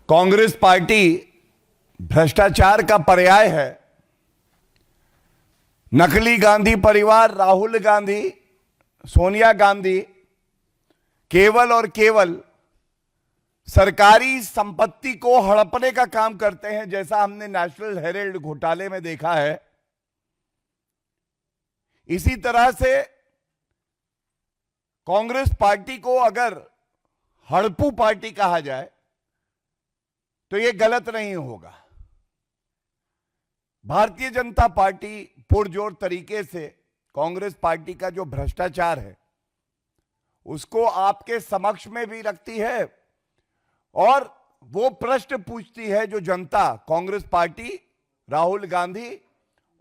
Congress party भ्रष्टाचार का पर्याय है। नकली गांधी परिवार, राहुल गांधी, सोनिया गांधी केवल और केवल सरकारी संपत्ति को हड़पने का काम करते हैं, जैसा हमने नेशनल हेराल्ड घोटाले में देखा है। इसी तरह से कांग्रेस पार्टी को अगर हड़पू पार्टी कहा जाए तो यह गलत नहीं होगा। भारतीय जनता पार्टी पुरजोर तरीके से कांग्रेस पार्टी का जो भ्रष्टाचार है उसको आपके समक्ष में भी रखती है और वो प्रश्न पूछती है जो जनता कांग्रेस पार्टी, राहुल गांधी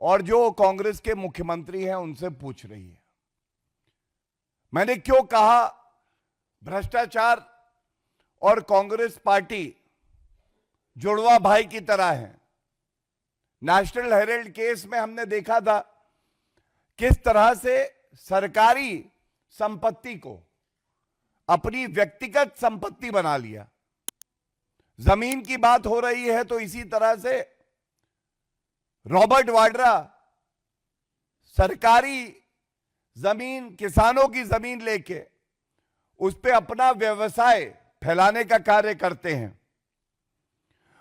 और जो कांग्रेस के मुख्यमंत्री हैं उनसे पूछ रही है। मैंने क्यों कहा भ्रष्टाचार और कांग्रेस पार्टी जुड़वा भाई की तरह है। नेशनल हेराल्ड केस में हमने देखा था किस तरह से सरकारी संपत्ति को अपनी व्यक्तिगत संपत्ति बना लिया। जमीन की बात हो रही है तो इसी तरह से रॉबर्ट वाड्रा सरकारी जमीन, किसानों की जमीन लेके उस पे अपना व्यवसाय फैलाने का कार्य करते हैं।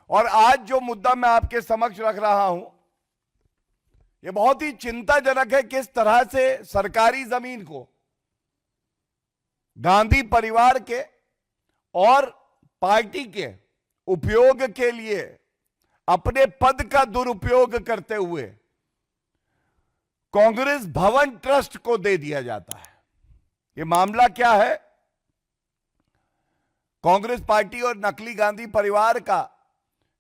और आज जो मुद्दा मैं आपके समक्ष रख रहा हूं यह बहुत ही चिंताजनक है। किस तरह से सरकारी जमीन को गांधी परिवार के और पार्टी के उपयोग के लिए अपने पद का दुरुपयोग करते हुए कांग्रेस भवन ट्रस्ट को दे दिया जाता है। यह मामला क्या है? कांग्रेस पार्टी और नकली गांधी परिवार का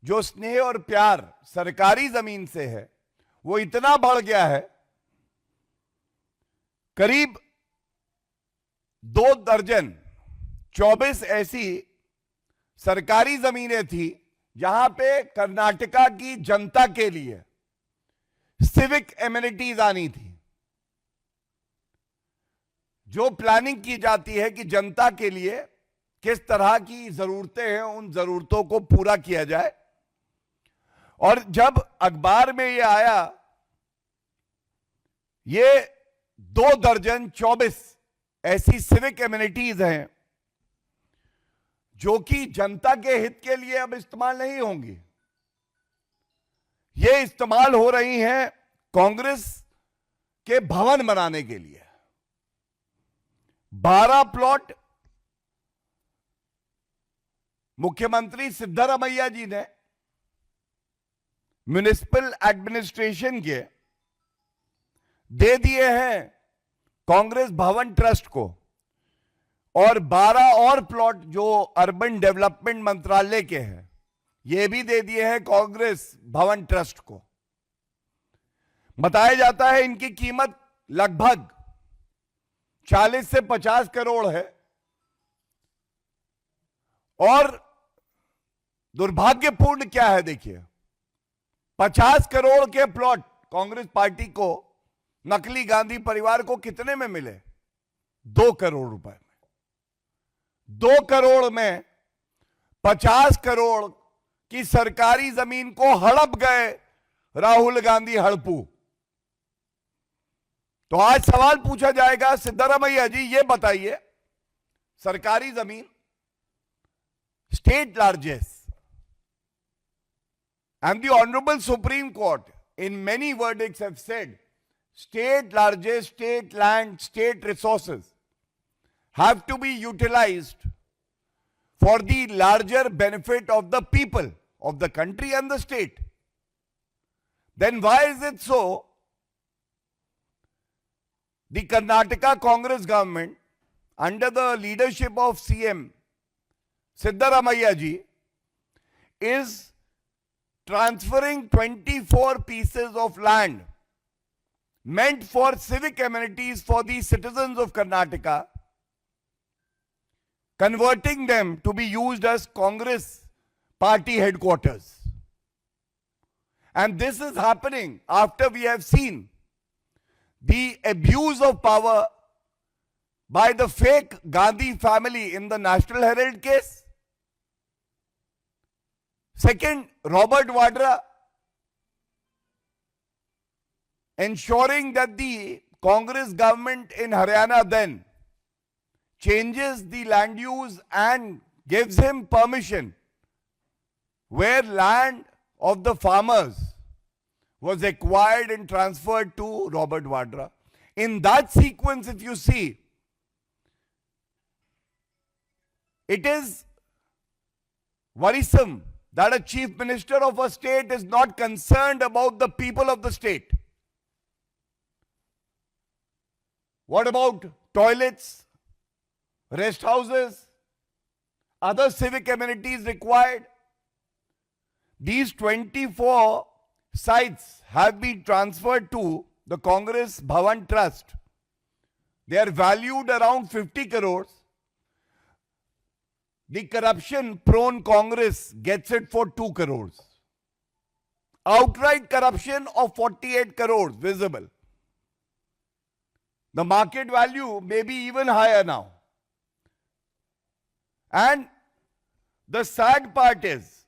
जो स्नेह और प्यार सरकारी जमीन से है वो इतना बढ़ गया है। करीब 2 दर्जन 24 ऐसी सरकारी जमीनें थी जहां पे कर्नाटका की जनता के लिए सिविक एमिनिटीज आनी थी। जो प्लानिंग की जाती है कि जनता के लिए किस तरह की जरूरतें हैं उन जरूरतों को पूरा किया जाए। और जब अखबार में यह आया ये 2 दर्जन 24 ऐसी सिविक एमिनिटीज हैं जो कि जनता के हित के लिए अब इस्तेमाल नहीं होंगी, ये इस्तेमाल हो रही हैं कांग्रेस के भवन बनाने के लिए। 12 प्लॉट मुख्यमंत्री सिद्धरामैया जी ने म्युनिसिपल एडमिनिस्ट्रेशन के दे दिए हैं कांग्रेस भवन ट्रस्ट को और 12 और प्लॉट जो अर्बन डेवलपमेंट मंत्रालय के हैं ये भी दे दिए हैं कांग्रेस भवन ट्रस्ट को। बताया जाता है इनकी कीमत लगभग 40 से 50 करोड़ है। और दुर्भाग्यपूर्ण क्या है देखिए, 50 करोड़ के प्लॉट कांग्रेस पार्टी को, नकली गांधी परिवार को कितने में मिले? 2 करोड़ रुपए में। 2 करोड़ में 50 करोड़ की सरकारी जमीन को हड़प गए राहुल गांधी हड़पू। तो आज सवाल पूछा जाएगा, सिद्धरामैया जी ये बताइए, सरकारी जमीन state largest and the Honorable Supreme Court in many verdicts have said state largest, state land, state resources have to be utilized for the larger benefit of the people of the country and the state. Then why is it so? The Karnataka Congress government under the leadership of CM Siddaramaiah ji is transferring 24 pieces of land meant for civic amenities for the citizens of Karnataka, converting them to be used as Congress party headquarters. And this is happening after we have seen the abuse of power by the fake Gandhi family in the National Herald case. Second, Robert Vadra ensuring that the Congress government in Haryana then changes the land use and gives him permission where land of the farmers was acquired and transferred to Robert Vadra. In that sequence, if you see, it is worrisome that a chief minister of a state is not concerned about the people of the state. What about toilets, rest houses, other civic amenities required? These 24 sites have been transferred to the Congress Bhavan Trust. They are valued around 50 crores. The corruption-prone Congress gets it for 2 crores. Outright corruption of 48 crores visible. The market value may be even higher now. And the sad part is,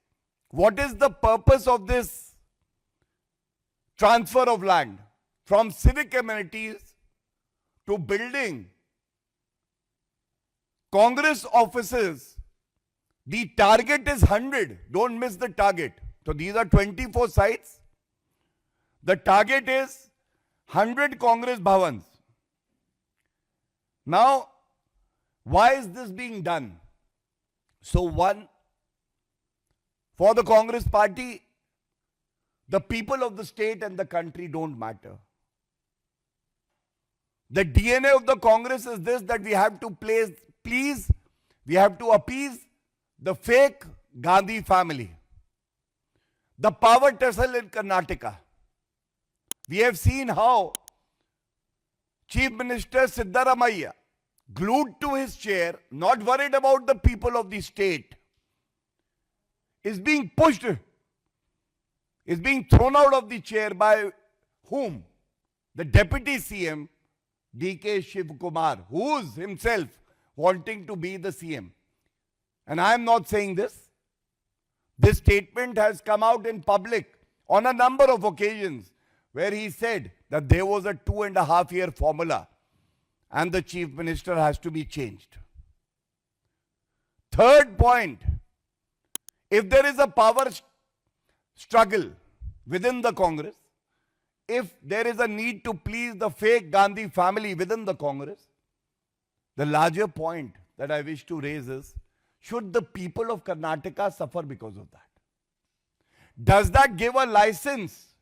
what is the purpose of this transfer of land from civic amenities to building Congress offices? The target is 100. Don't miss the target. So these are 24 sites. The target is 100 Congress Bhavans. Now, why is this being done? So one, for the Congress party, the people of the state and the country don't matter. The DNA of the Congress is this, that we have to we have to appease the fake Gandhi family. The power tussle in Karnataka. We have seen how Chief Minister Siddaramaiah, glued to his chair, not worried about the people of the state, is being pushed, is being thrown out of the chair by whom? The Deputy CM, D.K. Shiv-Kumar, who is himself wanting to be the CM. And I am not saying this. This statement has come out in public on a number of occasions where he said that there was a 2.5-year formula and the chief minister has to be changed. Third point, if there is a power struggle within the Congress, if there is a need to please the fake Gandhi family within the Congress, the larger point that I wish to raise is, should the people of Karnataka suffer because of that? Does that give a license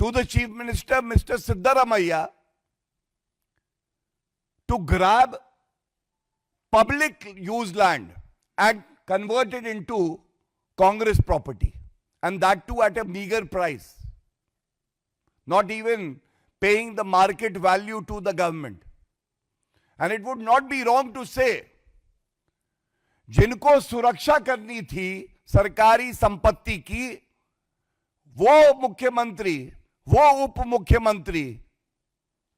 to the Chief Minister, Mr. Siddaramaiah, to grab public use land and convert it into Congress property, and that too at a meager price, not even paying the market value to the government? And it would not be wrong to say, जिनको सुरक्षा करनी थी सरकारी संपत्ति की, वो मुख्यमंत्री, वो उप मुख्यमंत्री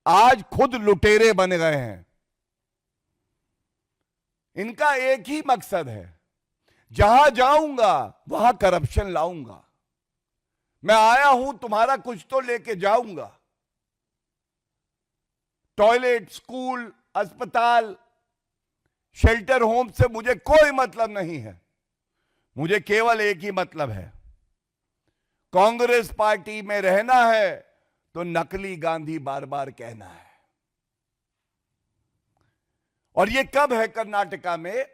आज खुद लुटेरे बन गए हैं। इनका एक ही मकसद है, जहां जाऊंगा वहां करप्शन लाऊंगा, मैं आया हूं तुम्हारा कुछ तो लेके जाऊंगा। टॉयलेट, स्कूल, अस्पताल, शेल्टर होम से मुझे कोई मतलब नहीं है। मुझे केवल एक ही मतलब है, कांग्रेस पार्टी में रहना है तो नकली गांधी बार बार कहना है। और ये कब है कर्नाटका में?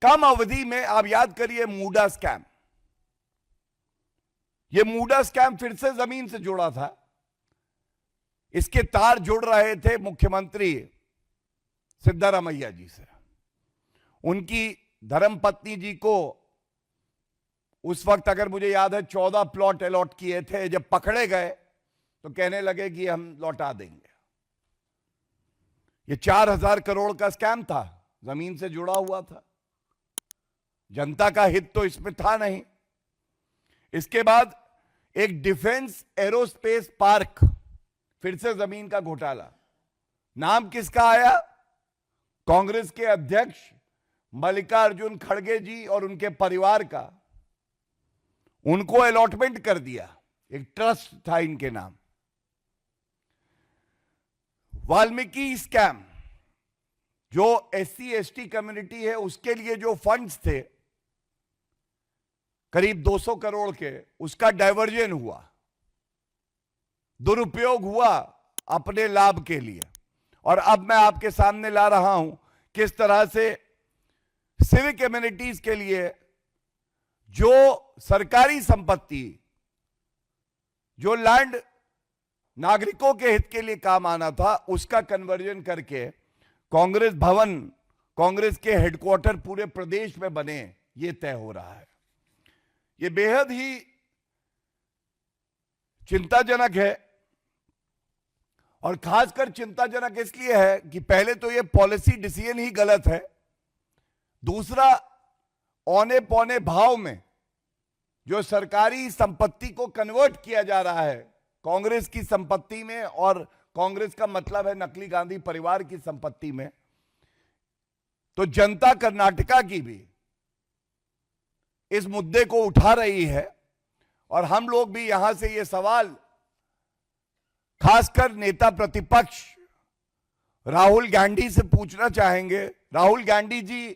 कम अवधि में। आप याद करिए मूडा स्कैम। ये मूडा स्कैम फिर से जमीन से जुड़ा था। इसके तार जुड़ रहे थे मुख्यमंत्री सिद्धारमैया जी से। उनकी धर्मपत्नी जी को उस वक्त, अगर मुझे याद है, 14 प्लॉट अलॉट किए थे। जब पकड़े गए तो कहने लगे कि हम लौटा देंगे। ये 4,000 करोड़ का स्कैम था, जमीन से जुड़ा हुआ था। जनता का हित तो इसमें था नहीं। इसके बाद एक डिफेंस एरोस्पेस पार्क, फिर से जमीन का घोटाला। नाम किसका आया? कांग्रेस के अध्यक्ष मल्लिकार्जुन खड़गे जी और उनके परिवार का, उनको अलॉटमेंट कर दिया। एक ट्रस्ट था इनके नाम। वाल्मीकि स्कैम, जो एससी एसटी कम्युनिटी है उसके लिए जो फंड्स थे करीब 200 करोड़ के, उसका डाइवर्जन हुआ, दुरुपयोग हुआ अपने लाभ के लिए। और अब मैं आपके सामने ला रहा हूं किस तरह से सिविक कम्युनिटीज के लिए जो सरकारी संपत्ति, जो लैंड नागरिकों के हित के लिए काम आना था, उसका कन्वर्जन करके कांग्रेस भवन, कांग्रेस के हेडक्वार्टर पूरे प्रदेश में बने, ये तय हो रहा है। ये बेहद ही चिंताजनक है। और खासकर चिंताजनक इसलिए है कि पहले तो ये पॉलिसी डिसीजन ही गलत है, दूसरा औने पौने भाव में जो सरकारी संपत्ति को कन्वर्ट किया जा रहा है कांग्रेस की संपत्ति में, और कांग्रेस का मतलब है नकली गांधी परिवार की संपत्ति में, तो जनता कर्नाटका की भी इस मुद्दे को उठा रही है। और हम लोग भी यहां से ये सवाल खासकर नेता प्रतिपक्ष राहुल गांधी से पूछना चाहेंगे। राहुल गांधी जी,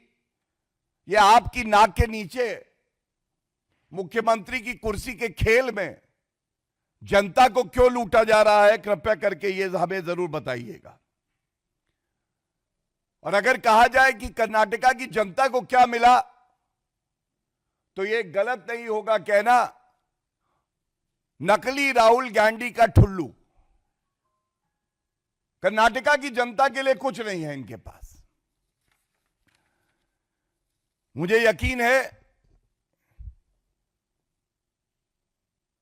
ये आपकी नाक के नीचे मुख्यमंत्री की कुर्सी के खेल में जनता को क्यों लूटा जा रहा है, कृपया करके ये हमें जरूर बताइएगा। और अगर कहा जाए कि कर्नाटका की जनता को क्या मिला, तो ये गलत नहीं होगा कहना नकली राहुल गांधी का ठुल्लू। कर्नाटका की जनता के लिए कुछ नहीं है इनके पास। मुझे यकीन है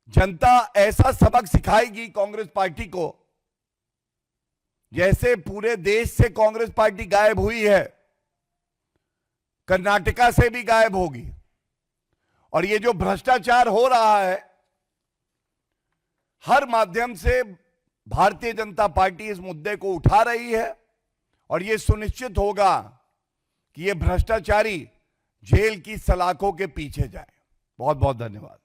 जनता ऐसा सबक सिखाएगी कांग्रेस पार्टी को, जैसे पूरे देश से कांग्रेस पार्टी गायब हुई है, कर्नाटका से भी गायब होगी। और ये जो भ्रष्टाचार हो रहा है, हर माध्यम से भारतीय जनता पार्टी इस मुद्दे को उठा रही है और यह सुनिश्चित होगा कि ये भ्रष्टाचारी जेल की सलाखों के पीछे जाए। बहुत बहुत धन्यवाद।